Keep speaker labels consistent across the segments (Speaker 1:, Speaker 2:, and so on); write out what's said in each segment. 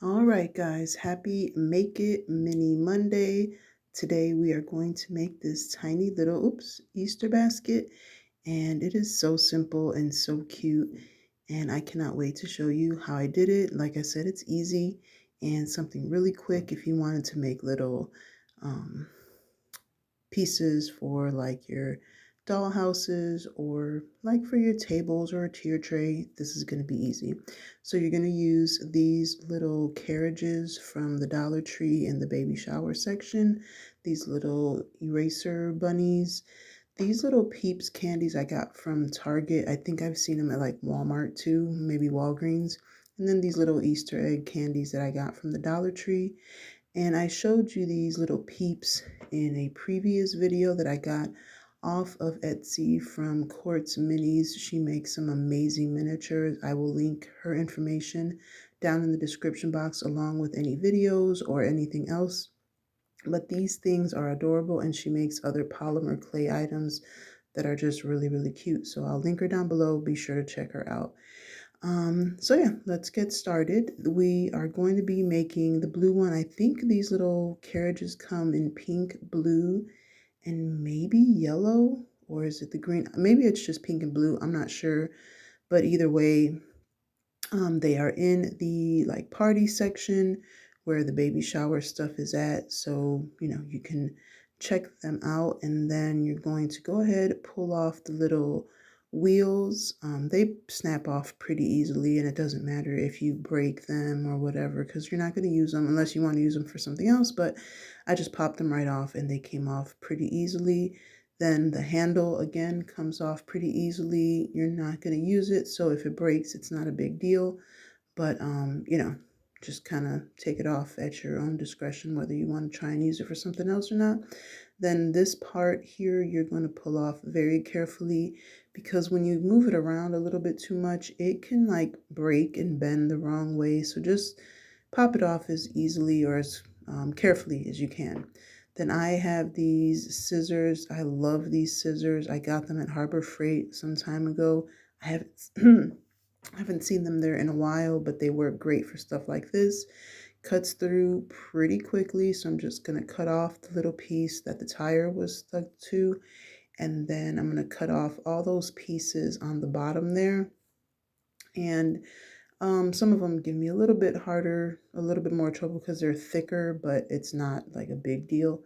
Speaker 1: All right, guys, happy Make It Mini Monday. Today we are going to make this tiny little, Easter basket. And it is so simple and so cute. And I cannot wait to show you how I did it. Like I said, it's easy and something really quick if you wanted to make little um, pieces for like your doll houses or like for your tables or a tier tray. This is going to be easy. So you're going to use these little carriages from the Dollar Tree in the baby shower section, these little eraser bunnies, these little Peeps candies I got from Target. I think I've seen them at like Walmart too, maybe Walgreens. And then these little Easter egg candies that I got from the Dollar Tree. And I showed you these little peeps in a previous video that I got off of Etsy from Corie Minis. She makes some amazing miniatures. I will link her information down in the description box along with any videos or anything else. But these things are adorable, and she makes other polymer clay items that are just really, really cute. So I'll link her down below. Be sure to check her out. So yeah, let's get started. We are going to be making the blue one. I think these little carriages come in pink, blue, and maybe yellow, or is it the green? Maybe it's just pink and blue. I'm not sure, but either way, they are in the like party section where the baby shower stuff is at. So, you can check them out, and then you're going to go ahead, pull off the little wheels. They snap off pretty easily, and it doesn't matter if you break them or whatever, because you're not going to use them unless you want to use them for something else. But I just popped them right off and they came off pretty easily. Then the handle again comes off pretty easily. You're not going to use it, so if it breaks, it's not a big deal. But just kind of take it off at your own discretion whether you want to try and use it for something else or not. Then this part here you're going to pull off very carefully, because when you move it around a little bit too much, it can like break and bend the wrong way. So just pop it off as easily or as carefully as you can. Then I have these scissors. I love these scissors. I got them at Harbor Freight some time ago. I haven't I haven't seen them there in a while, but they work great for stuff like this. Cuts through pretty quickly, so I'm just going to cut off the little piece that the tire was stuck to, and then I'm going to cut off all those pieces on the bottom there. And some of them give me a little bit harder, a little bit more trouble because they're thicker, but it's not like a big deal.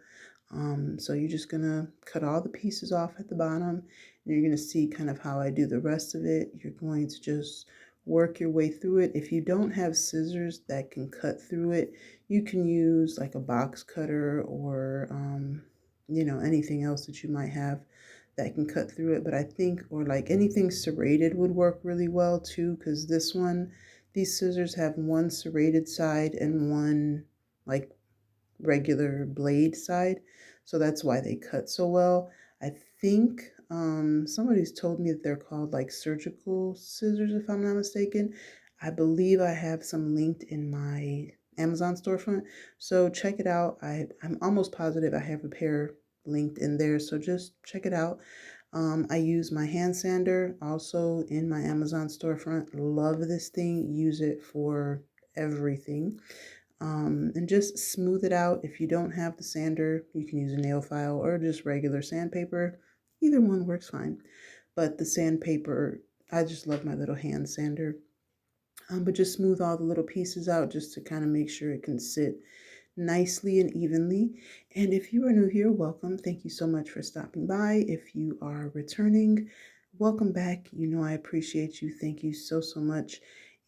Speaker 1: So you're just gonna cut all the pieces off at the bottom, and you're gonna see kind of how I do the rest of it. You're going to just work your way through it. If you don't have scissors that can cut through it, you can use like a box cutter or, anything else that you might have that can cut through it. But I think, or like anything serrated would work really well too, because these scissors have one serrated side and one like regular blade side. So that's why they cut so well. I think somebody's told me that they're called like surgical scissors, if I'm not mistaken. I believe I have some linked in my Amazon storefront. So check it out. I'm almost positive I have a pair linked in there. So just check it out. I use my hand sander also in my Amazon storefront. Love this thing. Use it for everything. And just smooth it out. If you don't have the sander, you can use a nail file or just regular sandpaper. Either one works fine. But the sandpaper, I just love my little hand sander. But just smooth all the little pieces out just to kind of make sure it can sit nicely and evenly. And if you are new here, welcome. Thank you so much for stopping by. If you are returning, welcome back. You know I appreciate you. Thank you so, so much.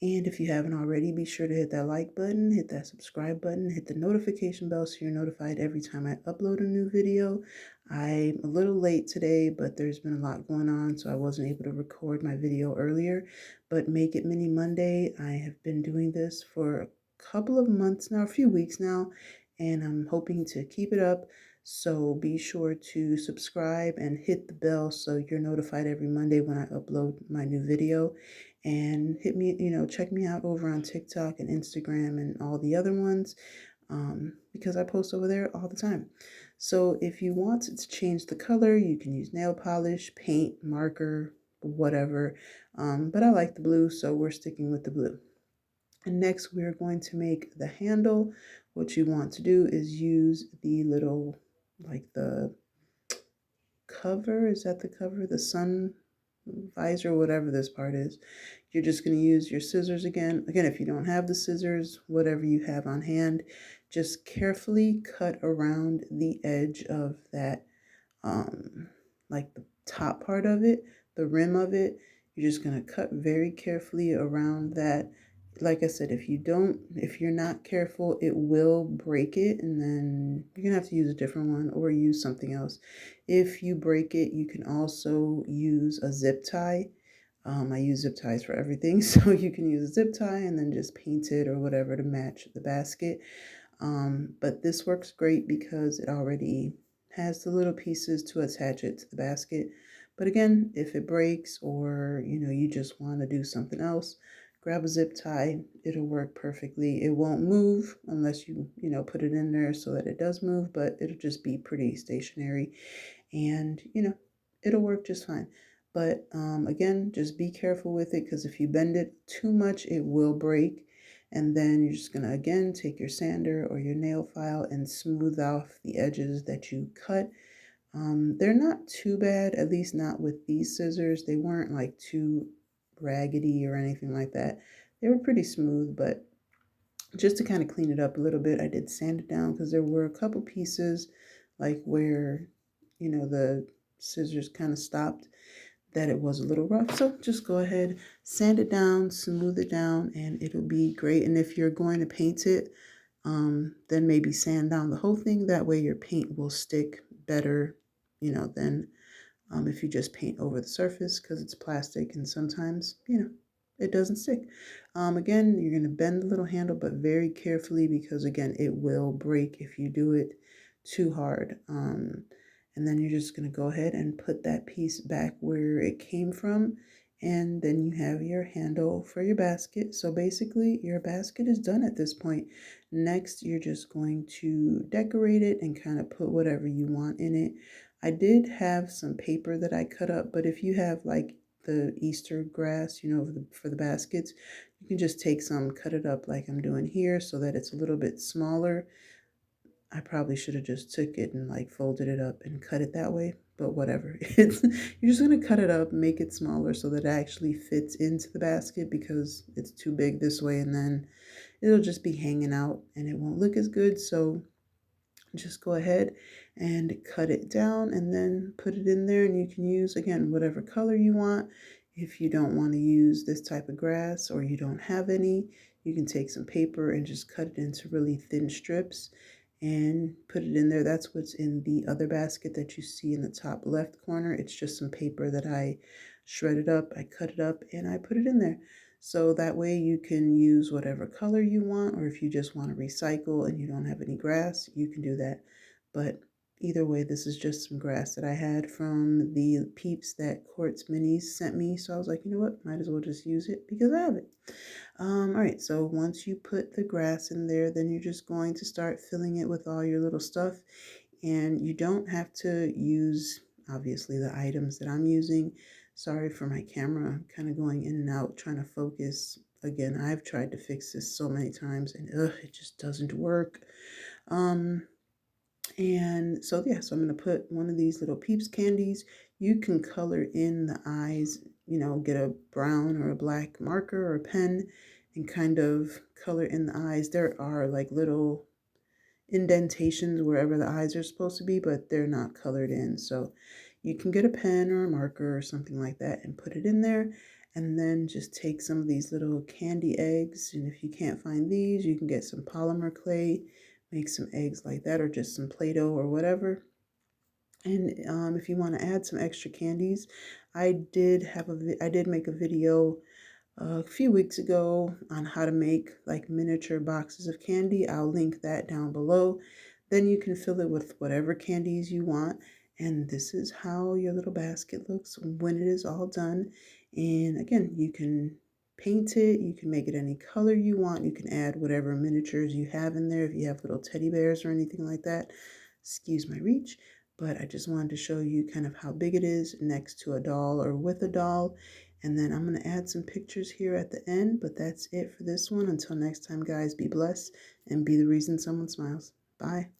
Speaker 1: And if you haven't already, be sure to hit that like button, hit that subscribe button, hit the notification bell so you're notified every time I upload a new video. I'm a little late today, but there's been a lot going on, so I wasn't able to record my video earlier. But Make It Mini Monday, I have been doing this for a couple of months now, a few weeks now, and I'm hoping to keep it up. So be sure to subscribe and hit the bell so you're notified every Monday when I upload my new video. And hit me, check me out over on TikTok and Instagram and all the other ones, because I post over there all the time. So if you want to change the color, you can use nail polish, paint, marker, whatever. But I like the blue, so we're sticking with the blue. And next we're going to make the handle. What you want to do is use the little, like the cover, is that the cover? The sun visor, whatever this part is. You're just going to use your scissors again. Again, if you don't have the scissors, whatever you have on hand, just carefully cut around the edge of that, like the top part of it, the rim of it. You're just going to cut very carefully around that. Like I said, if you're not careful, it will break it, and then you're going to have to use a different one or use something else. If you break it, you can also use a zip tie. I use zip ties for everything, so you can use a zip tie and then just paint it or whatever to match the basket. But this works great because it already has the little pieces to attach it to the basket. But again, if it breaks or you just want to do something else, grab a zip tie. It'll work perfectly. It won't move unless you put it in there so that it does move, but it'll just be pretty stationary, and it'll work just fine. But again, just be careful with it, because if you bend it too much, it will break. And then you're just gonna again take your sander or your nail file and smooth off the edges that you cut. They're not too bad, at least not with these scissors. They weren't like too raggedy or anything like that. They were pretty smooth, but just to kind of clean it up a little bit, I did sand it down because there were a couple pieces like where the scissors kind of stopped, that it was a little rough. So just go ahead, sand it down, smooth it down, and it'll be great. And if you're going to paint it, then maybe sand down the whole thing. That way your paint will stick better, than if you just paint over the surface, because it's plastic and sometimes, it doesn't stick. Again, you're going to bend the little handle, but very carefully, because again, it will break if you do it too hard. And then you're just going to go ahead and put that piece back where it came from. And then you have your handle for your basket. So basically your basket is done at this point. Next, you're just going to decorate it and kind of put whatever you want in it. I did have some paper that I cut up, but if you have like the Easter grass, for the baskets, you can just take some, cut it up like I'm doing here so that it's a little bit smaller. I probably should have just took it and like folded it up and cut it that way, but whatever. You're just gonna cut it up, make it smaller so that it actually fits into the basket, because it's too big this way, and then it'll just be hanging out and it won't look as good. So just go ahead and cut it down and then put it in there, and you can use again whatever color you want. If you don't want to use this type of grass or you don't have any, you can take some paper and just cut it into really thin strips and put it in there. That's what's in the other basket that you see in the top left corner. It's just some paper that I shredded up, I cut it up, and I put it in there. So that way you can use whatever color you want, or if you just want to recycle and you don't have any grass, you can do that. But either way, this is just some grass that I had from the peeps that Corie Minis sent me. So I was like, you know what, might as well just use it because I have it. All right, so once you put the grass in there, then you're just going to start filling it with all your little stuff. And you don't have to use, obviously, the items that I'm using. Sorry for my camera kind of going in and out, trying to focus. Again, I've tried to fix this so many times and it just doesn't work. And so, yeah, so I'm going to put one of these little Peeps candies. You can color in the eyes, get a brown or a black marker or a pen and kind of color in the eyes. There are like little indentations wherever the eyes are supposed to be, but they're not colored in. So you can get a pen or a marker or something like that and put it in there. And then just take some of these little candy eggs. And if you can't find these, you can get some polymer clay, make some eggs like that, or just some Play-Doh or whatever. And if you want to add some extra candies, I did make a video a few weeks ago on how to make like miniature boxes of candy. I'll link that down below. Then you can fill it with whatever candies you want. And this is how your little basket looks when it is all done. And again, you can paint it, you can make it any color you want, you can add whatever miniatures you have in there if you have little teddy bears or anything like that. Excuse my reach, but I just wanted to show you kind of how big it is next to a doll or with a doll. And then I'm going to add some pictures here at the end, but that's it for this one. Until next time, guys, be blessed and be the reason someone smiles. Bye.